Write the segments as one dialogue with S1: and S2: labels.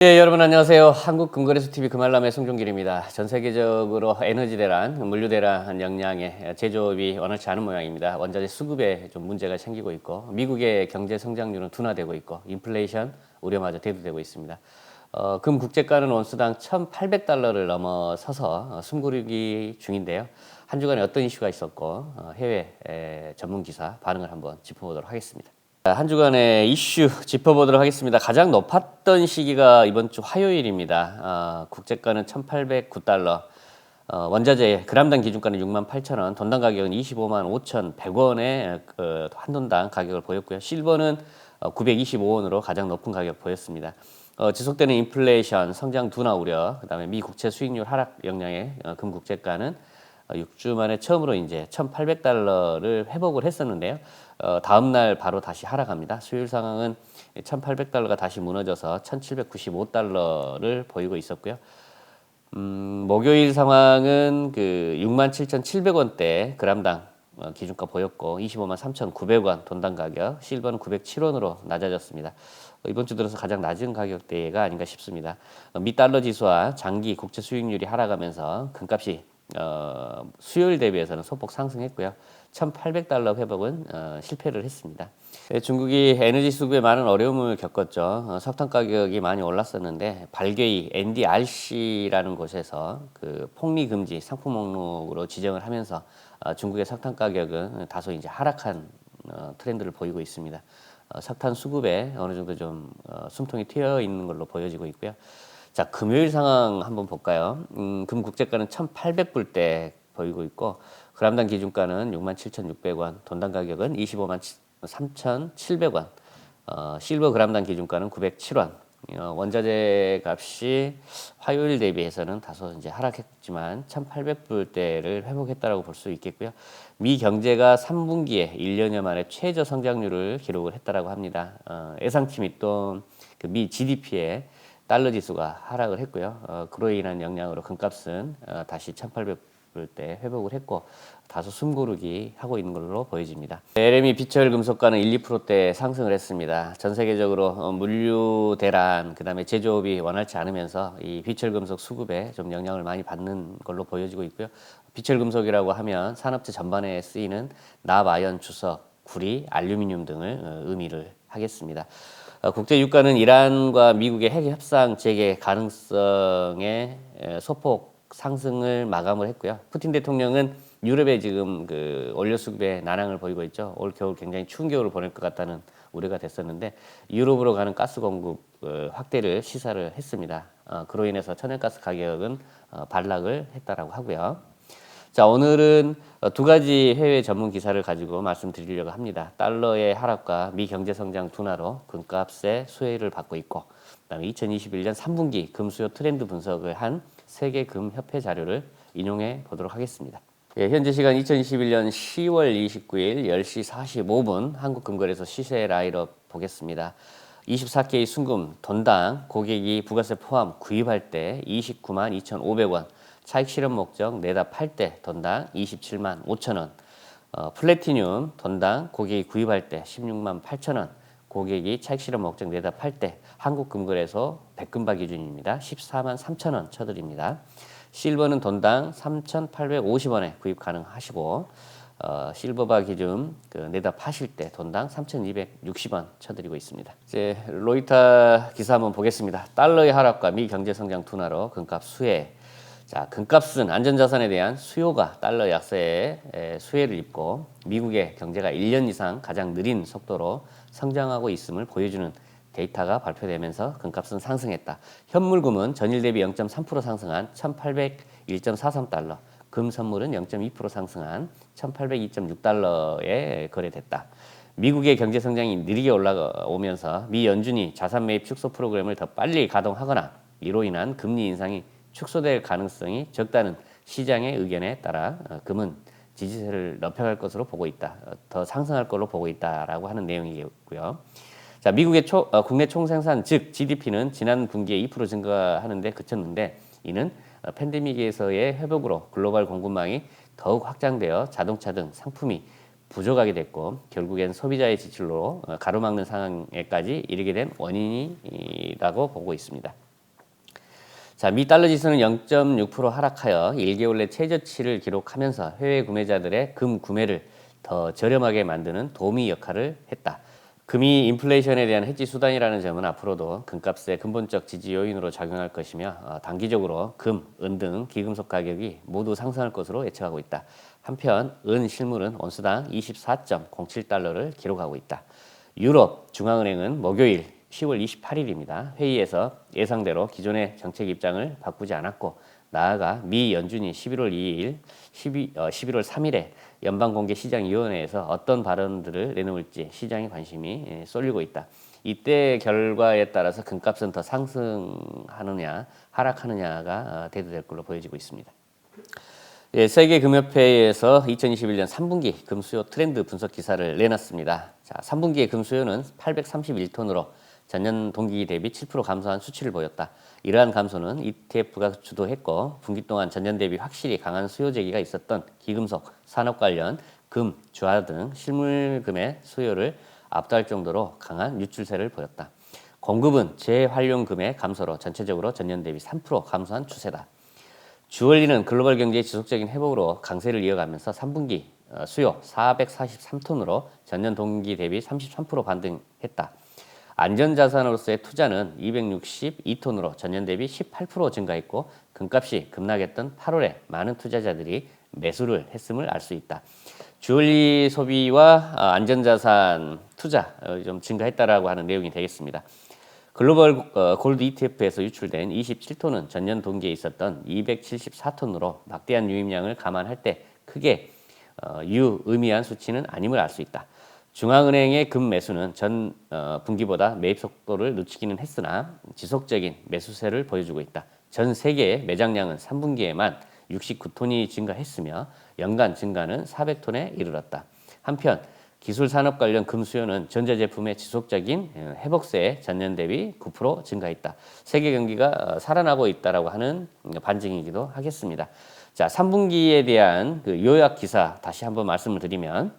S1: 예, 여러분 안녕하세요. 한국금거래소TV 금알람의 송종길입니다. 전 세계적으로 에너지 대란, 물류 대란 역량의 제조업이 원활치 않은 모양입니다. 원자재 수급에 좀 문제가 생기고 있고, 미국의 경제 성장률은 둔화되고 있고, 인플레이션 우려마저 대두되고 있습니다. 금 국제가는 온수당 1,800달러를 넘어서서 숨고르기 중인데요. 한 주간에 어떤 이슈가 있었고, 해외 전문 기사 반응을 한번 짚어보도록 하겠습니다. 한 주간의 이슈 짚어보도록 하겠습니다. 가장 높았던 시기가 이번 주 화요일입니다. 국제가는 1,809달러, 원자재 그람당 기준가는 68,000원, 돈당 가격은 25만 5,100원의 한 돈당 가격을 보였고요. 실버는 925원으로 가장 높은 가격 보였습니다. 지속되는 인플레이션, 성장 둔화 우려, 그다음에 미 국채 수익률 하락 영향의 금 국제가는 6주 만에 처음으로 이제 1,800달러를 회복을 했었는데요. 다음 날 바로 다시 하락합니다. 수요일 상황은 1,800달러가 다시 무너져서 1,795달러를 보이고 있었고요. 목요일 상황은 그 67,700원대 그람당 기준가 보였고 25만 3,900원 돈당 가격, 실버는 907원으로 낮아졌습니다. 이번 주 들어서 가장 낮은 가격대가 아닌가 싶습니다. 미 달러 지수와 장기 국채 수익률이 하락하면서 금값이 수요일 대비해서는 소폭 상승했고요. 1,800달러 회복은 실패를 했습니다. 중국이 에너지 수급에 많은 어려움을 겪었죠. 석탄 가격이 많이 올랐었는데 발개이 NDRC라는 곳에서 그 폭리 금지 상품 목록으로 지정을 하면서 중국의 석탄 가격은 다소 이제 하락한 트렌드를 보이고 있습니다. 석탄 수급에 어느 정도 좀 숨통이 트여 있는 걸로 보여지고 있고요. 자, 금요일 상황 한번 볼까요? 금 국제가는 1,800불대 보이고 있고, 그람당 기준가는 67,600원, 돈당 가격은 25만 3,700원, 실버 그람당 기준가는 907원. 원자재 값이 화요일 대비해서는 다소 이제 하락했지만 1,800불대를 회복했다라고 볼 수 있겠고요. 미 경제가 3분기에 1년여 만에 최저 성장률을 기록을 했다라고 합니다. 예상치 또 그 미 GDP의 달러 지수가 하락을 했고요. 그로 인한 영향으로 금값은 다시 1,800불대 회복을 했고 다소 숨고르기 하고 있는 걸로 보여집니다. LME 비철 금속가는 1~2%대 상승을 했습니다. 전 세계적으로 물류 대란, 그다음에 제조업이 원활치 않으면서 이 비철 금속 수급에 좀 영향을 많이 받는 걸로 보여지고 있고요. 비철 금속이라고 하면 산업재 전반에 쓰이는 납, 아연, 주석, 구리, 알루미늄 등을 의미를 하겠습니다. 국제 유가는 이란과 미국의 핵 협상 재개 가능성의 소폭 상승을 마감을 했고요. 푸틴 대통령은 유럽에 지금 그 원료 수급에 난항을 보이고 있죠. 올 겨울 굉장히 추운 겨울을 보낼 것 같다는 우려가 됐었는데 유럽으로 가는 가스 공급 확대를 시사를 했습니다. 그로 인해서 천연가스 가격은 반락을 했다라고 하고요. 자, 오늘은 두 가지 해외 전문 기사를 가지고 말씀드리려고 합니다. 달러의 하락과 미 경제 성장 둔화로 금값의 수혜를 받고 있고, 그다음에 2021년 3분기 금 수요 트렌드 분석을 한 세계금협회 자료를 인용해 보도록 하겠습니다. 예, 현재 시간 2021년 10월 29일 10시 45분 한국금거래소 시세 라인업 보겠습니다. 24K 순금 돈당 고객이 부가세 포함 구입할 때 29만 2,500원, 차익 실현 목적 내다 팔 때 돈당 27만 5천원, 플래티늄 돈당 고객이 구입할 때 16만 8천원, 고객이 차익 실현 목적 내다 팔 때 한국금거래소 백금바 기준입니다. 14만 3천원 쳐드립니다. 실버는 돈당 3,850원에 구입 가능하시고 실버바 기준 내다 파실 때 돈당 3,260원 쳐드리고 있습니다. 이제 로이터 기사 한번 보겠습니다. 달러의 하락과 미 경제 성장 둔화로 금값 수혜. 자, 금값은 안전자산에 대한 수요가 달러 약세에 수혜를 입고 미국의 경제가 1년 이상 가장 느린 속도로 성장하고 있음을 보여주는 데이터가 발표되면서 금값은 상승했다. 현물금은 전일 대비 0.3% 상승한 1,801.43달러, 금 선물은 0.2% 상승한 1,802.6달러에 거래됐다. 미국의 경제 성장이 느리게 올라오면서 미 연준이 자산 매입 축소 프로그램을 더 빨리 가동하거나 이로 인한 금리 인상이 축소될 가능성이 적다는 시장의 의견에 따라 금은 지지세를 높여갈 것으로 보고 있다. 더 상승할 걸로 보고 있다라고 하는 내용이고요. 자, 미국의 국내 총생산 즉 GDP는 지난 분기에 2% 증가하는 데 그쳤는데 이는 팬데믹에서의 회복으로 글로벌 공급망이 더욱 확장되어 자동차 등 상품이 부족하게 됐고 결국엔 소비자의 지출로 가로막는 상황에까지 이르게 된 원인이라고 보고 있습니다. 자, 미 달러 지수는 0.6% 하락하여 1개월 내 최저치를 기록하면서 해외 구매자들의 금 구매를 더 저렴하게 만드는 도미 역할을 했다. 금이 인플레이션에 대한 해지 수단이라는 점은 앞으로도 금값의 근본적 지지 요인으로 작용할 것이며 단기적으로 금, 은 등 기금속 가격이 모두 상승할 것으로 예측하고 있다. 한편 은 실물은 온스당 24.07달러를 기록하고 있다. 유럽 중앙은행은 목요일 10월 28일입니다. 회의에서 예상대로 기존의 정책 입장을 바꾸지 않았고 나아가 미 연준이 11월 2일, 11월 3일에 연방공개시장위원회에서 어떤 발언들을 내놓을지 시장의 관심이 쏠리고 있다. 이때 결과에 따라서 금값은 더 상승하느냐 하락하느냐가 대두될 걸로 보여지고 있습니다. 예, 세계금협회에서 2021년 3분기 금수요 트렌드 분석 기사를 내놨습니다. 자, 3분기의 금수요는 831톤으로 전년 동기 대비 7% 감소한 수치를 보였다. 이러한 감소는 ETF가 주도했고 분기 동안 전년 대비 확실히 강한 수요 재기가 있었던 기금속, 산업 관련, 금, 주화 등 실물금의 수요를 압도할 정도로 강한 유출세를 보였다. 공급은 재활용금의 감소로 전체적으로 전년 대비 3% 감소한 추세다. 주얼리는 글로벌 경제의 지속적인 회복으로 강세를 이어가면서 3분기 수요 443톤으로 전년 동기 대비 33% 반등했다. 안전자산으로서의 투자는 262톤으로 전년 대비 18% 증가했고 금값이 급락했던 8월에 많은 투자자들이 매수를 했음을 알 수 있다. 주얼리 소비와 안전자산 투자 좀 증가했다라고 하는 내용이 되겠습니다. 글로벌 골드 ETF에서 유출된 27톤은 전년 동기에 있었던 274톤으로 막대한 유입량을 감안할 때 크게 유의미한 수치는 아님을 알 수 있다. 중앙은행의 금 매수는 전 분기보다 매입 속도를 늦추기는 했으나 지속적인 매수세를 보여주고 있다. 전 세계의 매장량은 3분기에만 69톤이 증가했으며 연간 증가는 400톤에 이르렀다. 한편 기술산업 관련 금 수요는 전자제품의 지속적인 회복세에 전년 대비 9% 증가했다. 세계 경기가 살아나고 있다라고 하는 반증이기도 하겠습니다. 자, 3분기에 대한 그 요약 기사 다시 한번 말씀을 드리면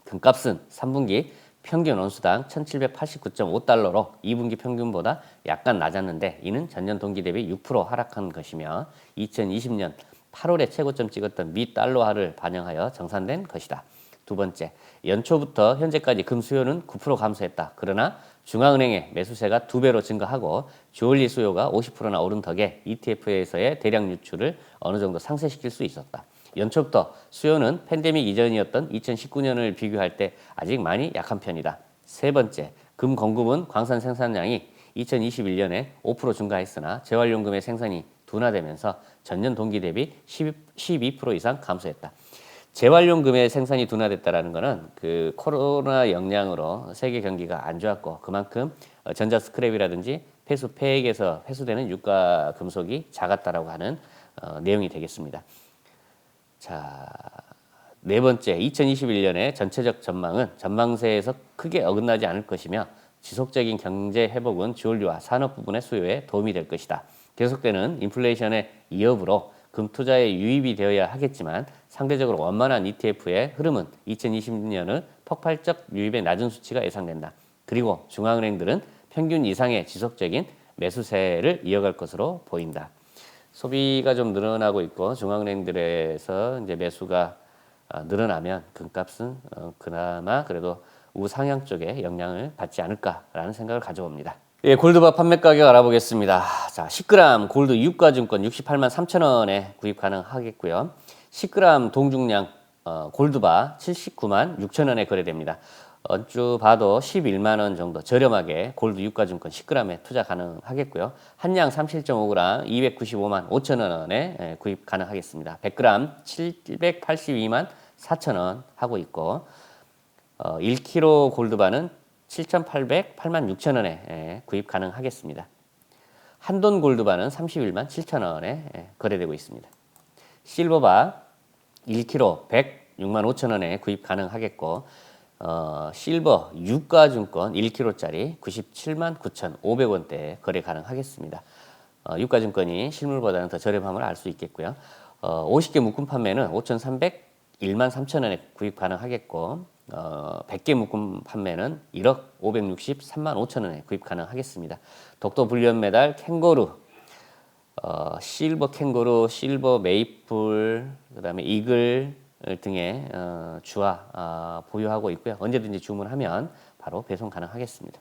S1: 금값은 3분기 평균 온수당 1789.5달러로 2분기 평균보다 약간 낮았는데 이는 전년 동기 대비 6% 하락한 것이며 2020년 8월에 최고점 찍었던 미 달러화를 반영하여 정산된 것이다. 두 번째, 연초부터 현재까지 금 수요는 9% 감소했다. 그러나 중앙은행의 매수세가 2배로 증가하고 주얼리 수요가 50%나 오른 덕에 ETF에서의 대량 유출을 어느 정도 상쇄시킬 수 있었다. 연초부터 수요는 팬데믹 이전이었던 2019년을 비교할 때 아직 많이 약한 편이다. 세 번째, 금 공급은 광산 생산량이 2021년에 5% 증가했으나 재활용금의 생산이 둔화되면서 전년 동기 대비 12% 이상 감소했다. 재활용금의 생산이 둔화됐다라는 것은 그 코로나 영향으로 세계 경기가 안 좋았고 그만큼 전자 스크랩이라든지 폐수 폐액에서 회수되는 유가 금속이 작았다라고 하는 내용이 되겠습니다. 자, 네 번째, 2021년의 전체적 전망은 전망세에서 크게 어긋나지 않을 것이며 지속적인 경제 회복은 주얼리와 산업 부분의 수요에 도움이 될 것이다. 계속되는 인플레이션의 이업으로 금 투자에 유입이 되어야 하겠지만 상대적으로 원만한 ETF의 흐름은 2020년은 폭발적 유입의 낮은 수치가 예상된다. 그리고 중앙은행들은 평균 이상의 지속적인 매수세를 이어갈 것으로 보인다. 소비가 좀 늘어나고 있고 중앙은행들에서 이제 매수가 늘어나면 금값은 그나마 그래도 우상향 쪽에 영향을 받지 않을까라는 생각을 가져봅니다. 예, 골드바 판매 가격 알아보겠습니다. 자, 10g 골드 유가증권 68만 3천 원에 구입 가능하겠고요. 10g 동중량 골드바 79만 6천 원에 거래됩니다. 어쭈 봐도 11만 원 정도 저렴하게 골드 유가증권 10g에 투자 가능하겠고요. 한양 37.5g 295만 5천 원에 구입 가능하겠습니다. 100g 782만 4천 원 하고 있고 1kg 골드바는 7,800, 8만 6천 원에 구입 가능하겠습니다. 한돈 골드바는 31만 7천 원에 거래되고 있습니다. 실버바 1kg 106만 5천 원에 구입 가능하겠고 실버 유가증권 1kg짜리 97만 9,500원대에 거래 가능하겠습니다. 유가증권이 실물보다는 더 저렴함을 알 수 있겠고요. 50개 묶음 판매는 5,300, 1만 3천 원에 구입 가능하겠고 100개 묶음 판매는 1억 563만 5천 원에 구입 가능하겠습니다. 독도 불륜 메달 캥거루 실버 캥거루, 실버 메이플, 그다음에 이글 등의 주화 보유하고 있고요. 언제든지 주문하면 바로 배송 가능하겠습니다.